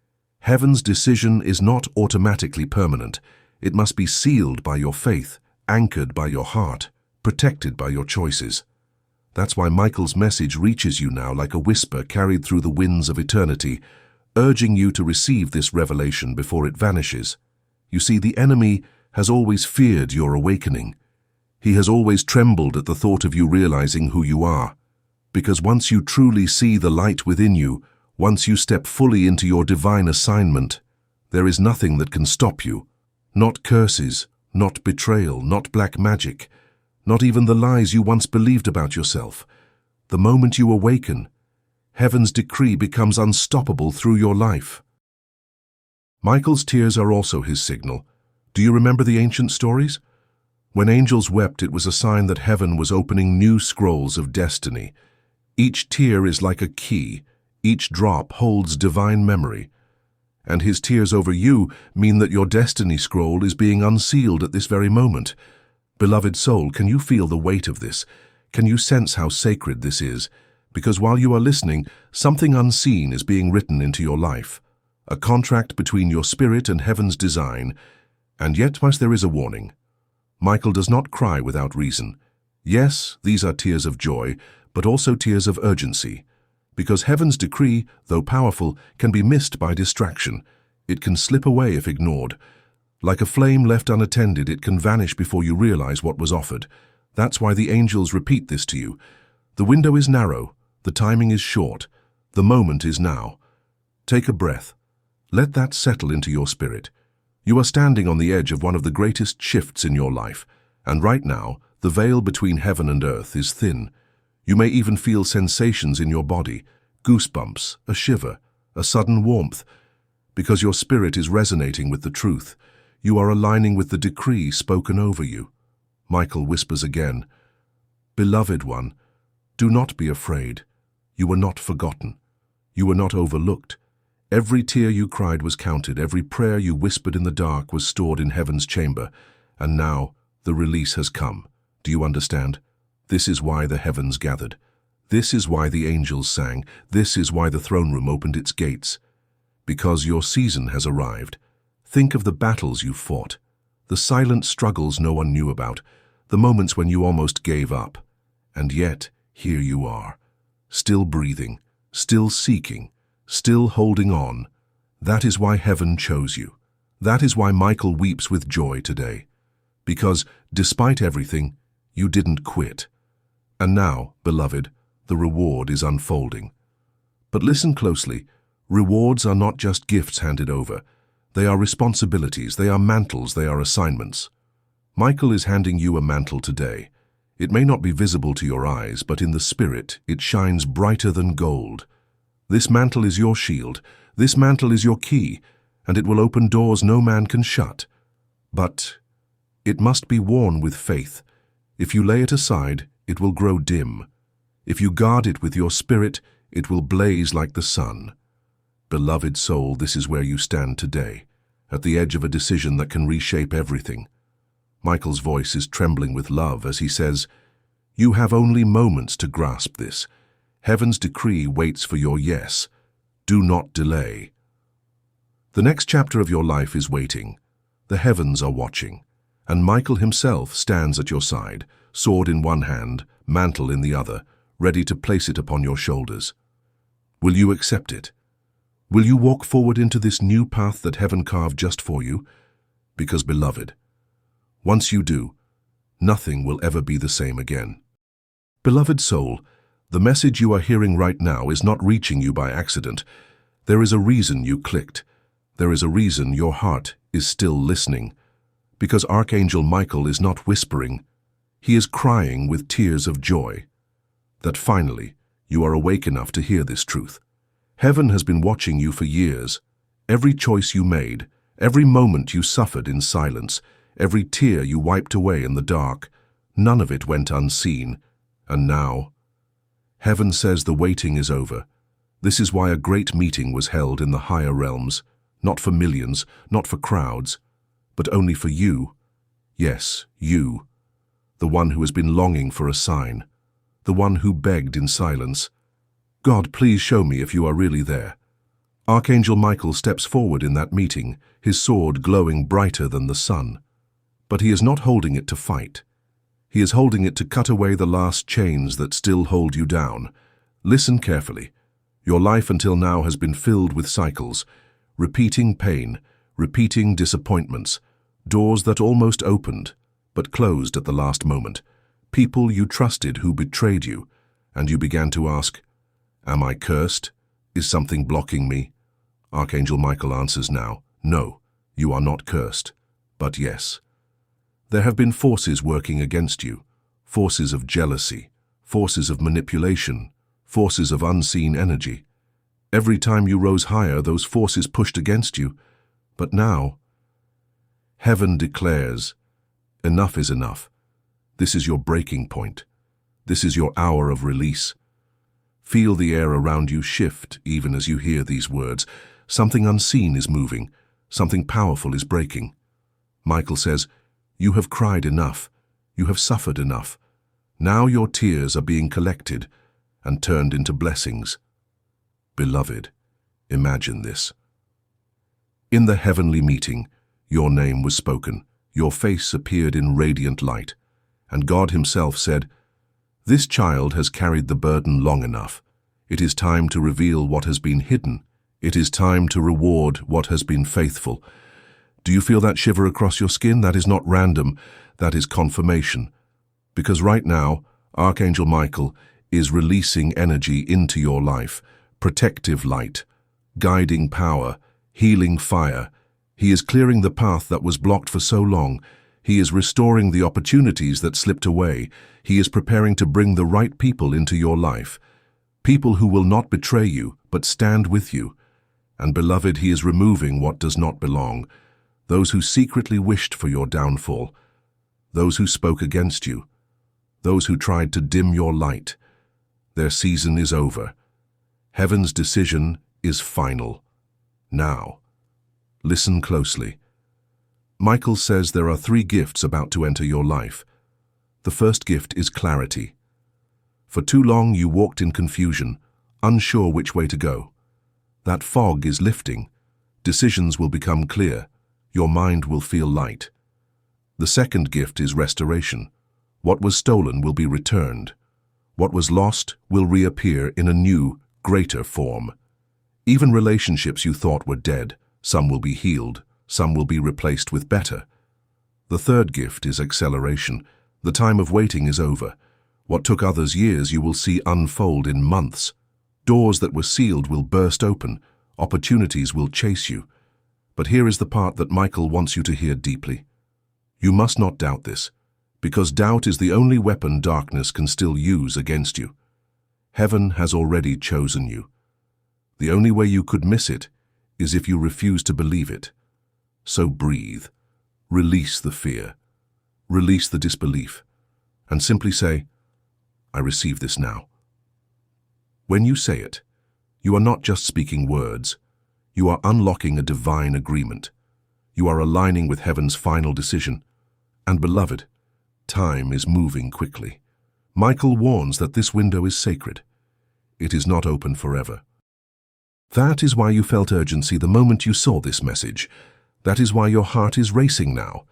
Heaven's decision is not automatically permanent. It must be sealed by your faith, anchored by your heart, protected by your choices. That's why Michael's message reaches you now like a whisper carried through the winds of eternity, urging you to receive this revelation before it vanishes. You see, the enemy has always feared your awakening. He has always trembled at the thought of you realizing who you are. Because once you truly see the light within you, once you step fully into your divine assignment, there is nothing that can stop you. Not curses, not betrayal, not black magic, not even the lies you once believed about yourself. The moment you awaken, heaven's decree becomes unstoppable through your life. Michael's tears are also his signal. Do you remember the ancient stories? When angels wept, it was a sign that heaven was opening new scrolls of destiny. Each tear is like a key. Each drop holds divine memory. And his tears over you mean that your destiny scroll is being unsealed at this very moment. Beloved soul, can you feel the weight of this? Can you sense how sacred this is? Because while you are listening, something unseen is being written into your life. A contract between your spirit and heaven's design. And yet, there is a warning. Michael does not cry without reason. Yes, these are tears of joy, but also tears of urgency. Because heaven's decree, though powerful, can be missed by distraction. It can slip away if ignored. Like a flame left unattended, it can vanish before you realize what was offered. That's why the angels repeat this to you. The window is narrow, the timing is short, the moment is now. Take a breath. Let that settle into your spirit. You are standing on the edge of one of the greatest shifts in your life, and right now, the veil between heaven and earth is thin. You may even feel sensations in your body, goosebumps, a shiver, a sudden warmth. because your spirit is resonating with the truth. You are aligning with the decree spoken over you. Michael whispers again, "Beloved one, do not be afraid. You were not forgotten. You were not overlooked. Every tear you cried was counted. Every prayer you whispered in the dark was stored in heaven's chamber. And now the release has come. Do you understand? This is why the heavens gathered. This is why the angels sang. This is why the throne room opened its gates. Because your season has arrived. Think of the battles you fought, the silent struggles no one knew about, the moments when you almost gave up. And yet, here you are, still breathing, still seeking, still holding on. That is why heaven chose you. That is why Michael weeps with joy today. Because, despite everything, you didn't quit. And now, beloved, the reward is unfolding. But listen closely. Rewards are not just gifts handed over. They are responsibilities, they are mantles, they are assignments. Michael is handing you a mantle today. It may not be visible to your eyes, but in the spirit, it shines brighter than gold. This mantle is your shield. This mantle is your key, and it will open doors no man can shut. But it must be worn with faith. If you lay it aside, it will grow dim. If you guard it with your spirit, it will blaze like the sun. Beloved soul, this is where you stand today, at the edge of a decision that can reshape everything. Michael's voice is trembling with love as he says, "You have only moments to grasp this. Heaven's decree waits for your yes. Do not delay." The next chapter of your life is waiting. The heavens are watching, and Michael himself stands at your side, sword in one hand, mantle in the other, ready to place it upon your shoulders. Will you accept it? Will you walk forward into this new path that heaven carved just for you? Because, beloved, once you do, nothing will ever be the same again. Beloved soul, the message you are hearing right now is not reaching you by accident. There is a reason you clicked. There is a reason your heart is still listening. Because Archangel Michael is not whispering. He is crying with tears of joy. That finally, you are awake enough to hear this truth. Heaven has been watching you for years. Every choice you made, every moment you suffered in silence, every tear you wiped away in the dark, none of it went unseen. And now, heaven says the waiting is over. This is why a great meeting was held in the higher realms, not for millions, not for crowds, but only for you. Yes, you, the one who has been longing for a sign, the one who begged in silence, "God, please show me if you are really there." Archangel Michael steps forward in that meeting, his sword glowing brighter than the sun. But he is not holding it to fight. He is holding it to cut away the last chains that still hold you down. Listen carefully. Your life until now has been filled with cycles, repeating pain, repeating disappointments, doors that almost opened, but closed at the last moment, people you trusted who betrayed you, and you began to ask, "Am I cursed? Is something blocking me?" Archangel Michael answers now, "No, you are not cursed, but yes. There have been forces working against you, forces of jealousy, forces of manipulation, forces of unseen energy. Every time you rose higher, those forces pushed against you. But now, heaven declares, enough is enough. This is your breaking point. This is your hour of release. Feel the air around you shift even as you hear these words. Something unseen is moving. Something powerful is breaking. Michael says, "You have cried enough. You have suffered enough. Now your tears are being collected and turned into blessings." Beloved, imagine this. In the heavenly meeting, your name was spoken. Your face appeared in radiant light. And God himself said, "This child has carried the burden long enough. It is time to reveal what has been hidden. It is time to reward what has been faithful." Do you feel that shiver across your skin? That is not random. That is confirmation. Because right now, Archangel Michael is releasing energy into your life, protective light, guiding power, healing fire. He is clearing the path that was blocked for so long. He is restoring the opportunities that slipped away. He is preparing to bring the right people into your life. People who will not betray you, but stand with you. And beloved, he is removing what does not belong, those who secretly wished for your downfall, those who spoke against you, those who tried to dim your light. Their season is over. Heaven's decision is final. Now, listen closely. Michael says there are 3 gifts about to enter your life. The first gift is clarity. For too long you walked in confusion, unsure which way to go. That fog is lifting. Decisions will become clear. Your mind will feel light. The second gift is restoration. What was stolen will be returned. What was lost will reappear in a new, greater form. Even relationships you thought were dead, some will be healed, some will be replaced with better. The third gift is acceleration. The time of waiting is over. What took others years you will see unfold in months. Doors that were sealed will burst open. Opportunities will chase you. But here is the part that Michael wants you to hear deeply. You must not doubt this, because doubt is the only weapon darkness can still use against you. Heaven has already chosen you. The only way you could miss it is if you refuse to believe it. So breathe, release the fear, release the disbelief, and simply say, I receive this now. When you say it, you are not just speaking words. You are unlocking a divine agreement. You are aligning with heaven's final decision. And beloved, time is moving quickly. Michael warns that this window is sacred. It is not open forever. That is why you felt urgency the moment you saw this message. That is why your heart is racing now.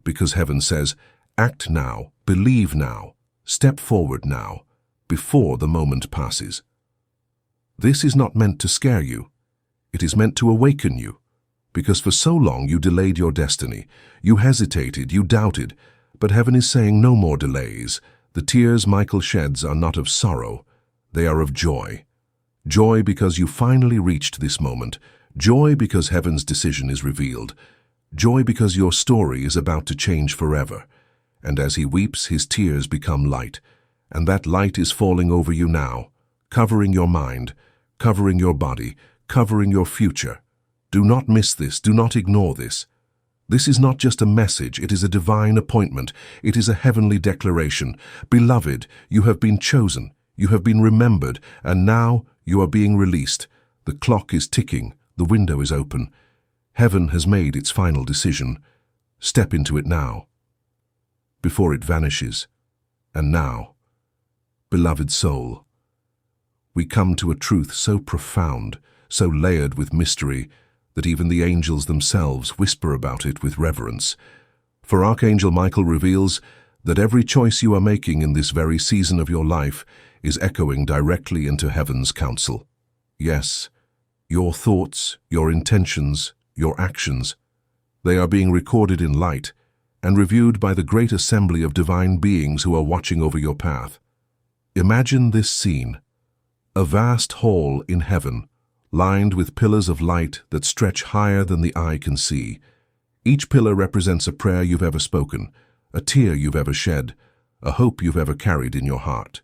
Because heaven says, act now, believe now, step forward now, before the moment passes. This is not meant to scare you. It is meant to awaken you. Because for so long you delayed your destiny. You hesitated, you doubted. But heaven is saying no more delays. The tears Michael sheds are not of sorrow. They are of joy. Joy because you finally reached this moment. Joy because heaven's decision is revealed. Joy because your story is about to change forever. And as he weeps, his tears become light. And that light is falling over you now, covering your mind, covering your body, covering your future. Do not miss this. Do not ignore this. This is not just a message. It is a divine appointment. It is a heavenly declaration. Beloved, you have been chosen. You have been remembered. And now you are being released. The clock is ticking. The window is open. Heaven has made its final decision. Step into it now, before it vanishes. And now, beloved soul, we come to a truth so profound, so layered with mystery, that even the angels themselves whisper about it with reverence. For Archangel Michael reveals that every choice you are making in this very season of your life is echoing directly into heaven's counsel. Yes, your thoughts, your intentions, your actions, they are being recorded in light and reviewed by the great assembly of divine beings who are watching over your path. Imagine this scene: a vast hall in heaven, lined with pillars of light that stretch higher than the eye can see. Each pillar represents a prayer you've ever spoken, a tear you've ever shed, a hope you've ever carried in your heart.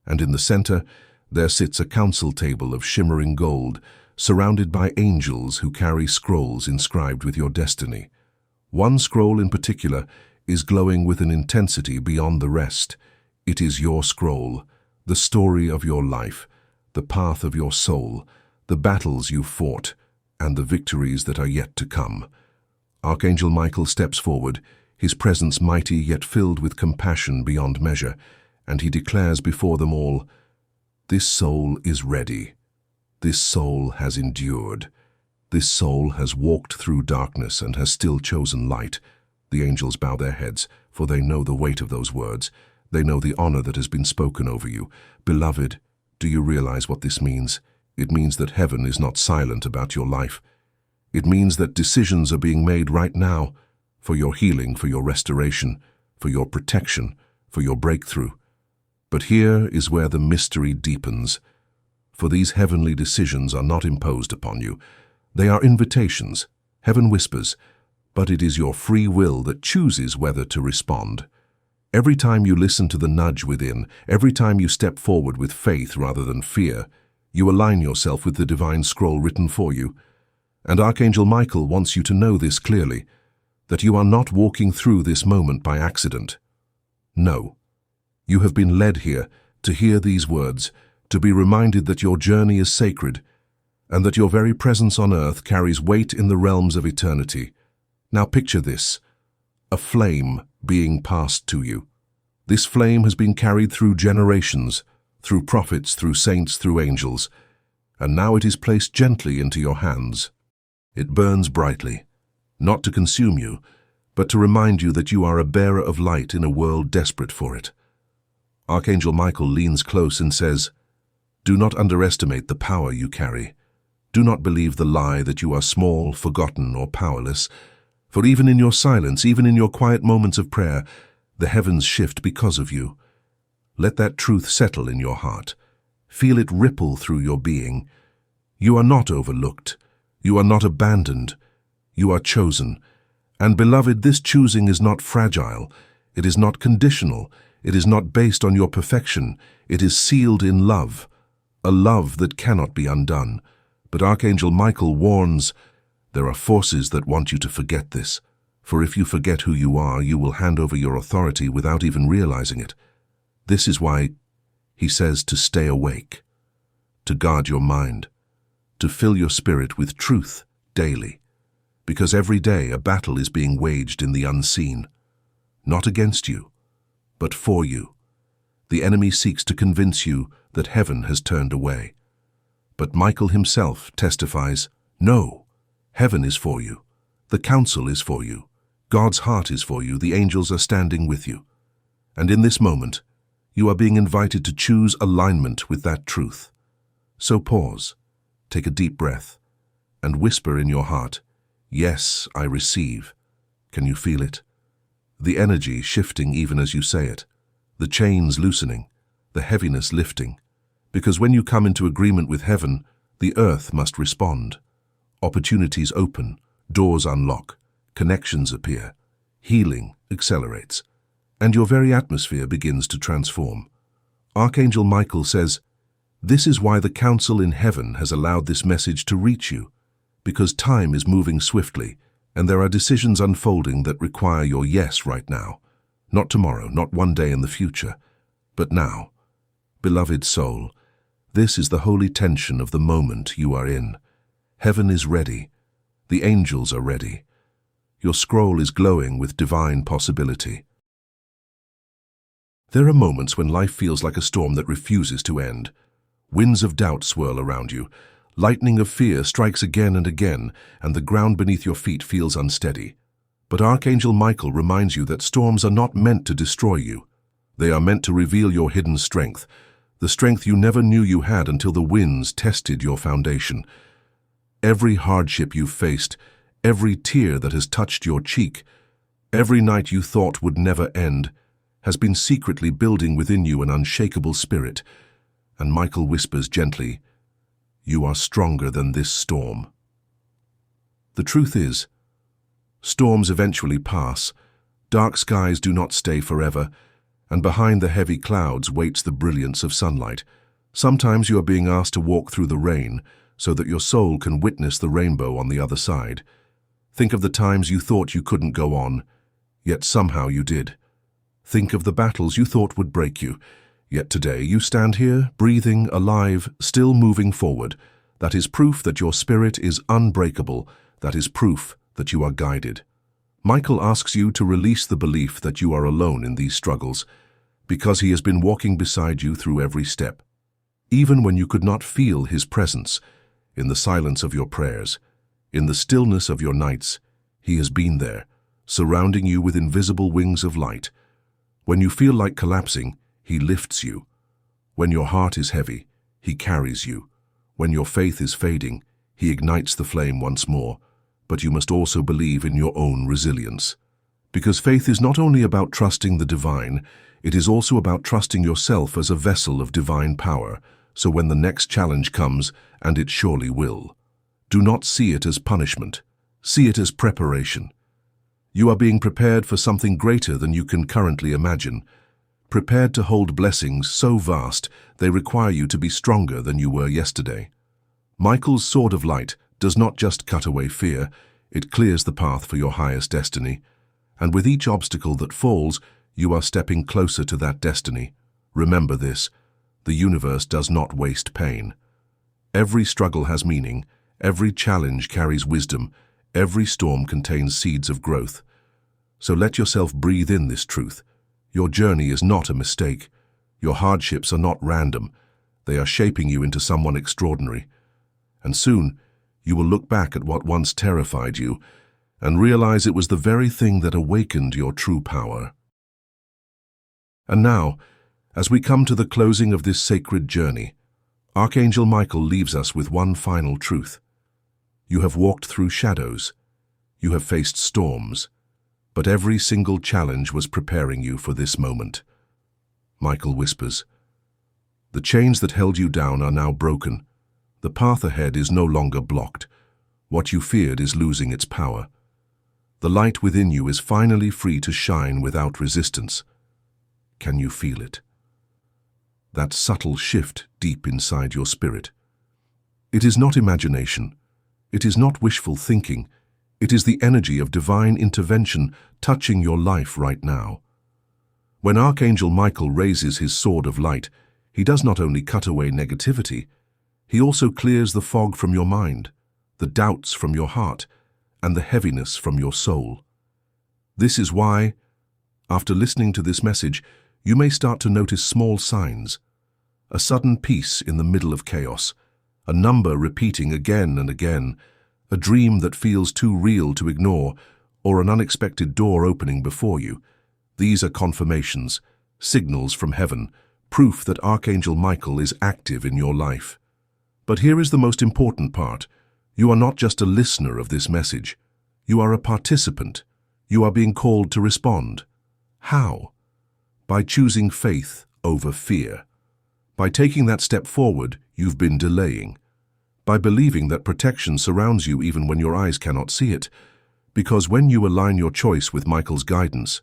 And in the center, there sits a council table of shimmering gold, surrounded by angels who carry scrolls inscribed with your destiny. One scroll in particular is glowing with an intensity beyond the rest. It is your scroll, the story of your life, the path of your soul, the battles you fought, and the victories that are yet to come. Archangel Michael steps forward, his presence mighty yet filled with compassion beyond measure, and he declares before them all, "This soul is ready. This soul has endured. This soul has walked through darkness and has still chosen light." The angels bow their heads, for they know the weight of those words. They know the honor that has been spoken over you. Beloved, do you realize what this means? It means that heaven is not silent about your life. It means that decisions are being made right now for your healing, for your restoration, for your protection, for your breakthrough. But here is where the mystery deepens. For these heavenly decisions are not imposed upon you. They are invitations. Heaven whispers, but it is your free will that chooses whether to respond. Every time you listen to the nudge within, every time you step forward with faith rather than fear, you align yourself with the divine scroll written for you. And Archangel Michael wants you to know this clearly, that you are not walking through this moment by accident. No. You have been led here to hear these words, to be reminded that your journey is sacred, and that your very presence on earth carries weight in the realms of eternity. Now picture this, a flame being passed to you. This flame has been carried through generations, through prophets, through saints, through angels, and now it is placed gently into your hands. It burns brightly, not to consume you, but to remind you that you are a bearer of light in a world desperate for it. Archangel Michael leans close and says, "Do not underestimate the power you carry. Do not believe the lie that you are small, forgotten, or powerless, for even in your silence, even in your quiet moments of prayer, the heavens shift because of you. Let that truth settle in your heart. Feel it ripple through your being. You are not overlooked. You are not abandoned. You are chosen. And beloved, this choosing is not fragile. It is not conditional. It is not based on your perfection. It is sealed in love, a love that cannot be undone. But Archangel Michael warns, there are forces that want you to forget this. For if you forget who you are, you will hand over your authority without even realizing it. This is why he says to stay awake, to guard your mind, to fill your spirit with truth daily. Because every day a battle is being waged in the unseen, not against you, but for you. The enemy seeks to convince you that heaven has turned away. But Michael himself testifies, no, heaven is for you. The counsel is for you. God's heart is for you. The angels are standing with you. And in this moment, you are being invited to choose alignment with that truth. So pause, take a deep breath, and whisper in your heart, yes, I receive. Can you feel it? The energy shifting even as you say it, the chains loosening, the heaviness lifting. Because when you come into agreement with heaven, the earth must respond. Opportunities open, doors unlock, connections appear, healing accelerates, and your very atmosphere begins to transform. Archangel Michael says, this is why the council in heaven has allowed this message to reach you, because time is moving swiftly, and there are decisions unfolding that require your yes right now. Not tomorrow, not one day in the future, but now. Beloved soul, this is the holy tension of the moment you are in. Heaven is ready. The angels are ready. Your scroll is glowing with divine possibility. There are moments when life feels like a storm that refuses to end. Winds of doubt swirl around you. Lightning of fear strikes again and again, and the ground beneath your feet feels unsteady. But Archangel Michael reminds you that storms are not meant to destroy you. They are meant to reveal your hidden strength, the strength you never knew you had until the winds tested your foundation. Every hardship you've faced, every tear that has touched your cheek, every night you thought would never end, has been secretly building within you an unshakable spirit. And Michael whispers gently, you are stronger than this storm. The truth is, storms eventually pass, dark skies do not stay forever, and behind the heavy clouds waits the brilliance of sunlight. Sometimes you are being asked to walk through the rain so that your soul can witness the rainbow on the other side. Think of the times you thought you couldn't go on, yet somehow you did. Think of the battles you thought would break you, yet today you stand here, breathing, alive, still moving forward. That is proof that your spirit is unbreakable. That is proof that you are guided. Michael asks you to release the belief that you are alone in these struggles, because he has been walking beside you through every step. Even when you could not feel his presence, in the silence of your prayers, in the stillness of your nights, he has been there, surrounding you with invisible wings of light. When you feel like collapsing, he lifts you. When your heart is heavy, he carries you. When your faith is fading, he ignites the flame once more. But you must also believe in your own resilience. Because faith is not only about trusting the divine, it is also about trusting yourself as a vessel of divine power, so when the next challenge comes, and it surely will, do not see it as punishment. See it as preparation. You are being prepared for something greater than you can currently imagine. Prepared to hold blessings so vast they require you to be stronger than you were yesterday. Michael's sword of light, does not just cut away fear, it clears the path for your highest destiny. And with each obstacle that falls, you are stepping closer to that destiny. Remember this, the universe does not waste pain. Every struggle has meaning, every challenge carries wisdom, every storm contains seeds of growth. So let yourself breathe in this truth. Your journey is not a mistake. Your hardships are not random. They are shaping you into someone extraordinary. And soon, you will look back at what once terrified you and realize it was the very thing that awakened your true power. And now, as we come to the closing of this sacred journey, Archangel Michael leaves us with one final truth. You have walked through shadows. You have faced storms. But every single challenge was preparing you for this moment. Michael whispers, "The chains that held you down are now broken. The path ahead is no longer blocked. What you feared is losing its power. The light within you is finally free to shine without resistance." Can you feel it? That subtle shift deep inside your spirit. It is not imagination. It is not wishful thinking. It is the energy of divine intervention touching your life right now. When Archangel Michael raises his sword of light, he does not only cut away negativity, he also clears the fog from your mind, the doubts from your heart, and the heaviness from your soul. This is why, after listening to this message, you may start to notice small signs. A sudden peace in the middle of chaos, a number repeating again and again, a dream that feels too real to ignore, or an unexpected door opening before you. These are confirmations, signals from heaven, proof that Archangel Michael is active in your life. But here is the most important part. You are not just a listener of this message. You are a participant. You are being called to respond. How? By choosing faith over fear. By taking that step forward you've been delaying. By believing that protection surrounds you even when your eyes cannot see it. Because when you align your choice with Michael's guidance,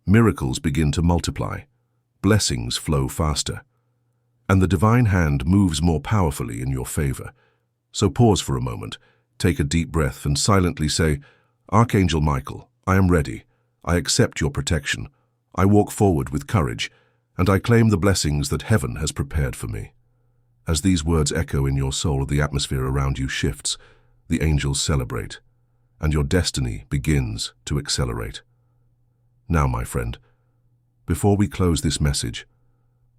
miracles begin to multiply. Blessings flow faster. And the divine hand moves more powerfully in your favor. So pause for a moment, take a deep breath and silently say, "Archangel Michael, I am ready. I accept your protection. I walk forward with courage, and I claim the blessings that heaven has prepared for me." As these words echo in your soul, the atmosphere around you shifts, the angels celebrate, and your destiny begins to accelerate. Now, my friend, before we close this message,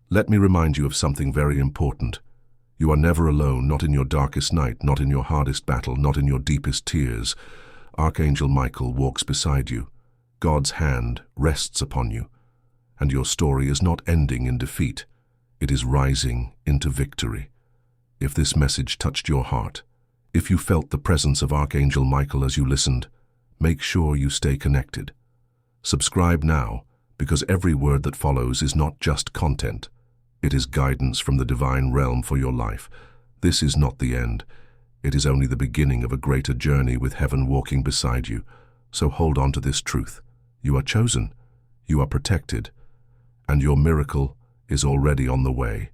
let me remind you of something very important. You are never alone, not in your darkest night, not in your hardest battle, not in your deepest tears. Archangel Michael walks beside you. God's hand rests upon you, and your story is not ending in defeat. It is rising into victory. If this message touched your heart, if you felt the presence of Archangel Michael as you listened, make sure you stay connected. Subscribe now, because every word that follows is not just content. It is guidance from the divine realm for your life. This is not the end. It is only the beginning of a greater journey with heaven walking beside you. So hold on to this truth. You are chosen, you are protected, and your miracle is already on the way.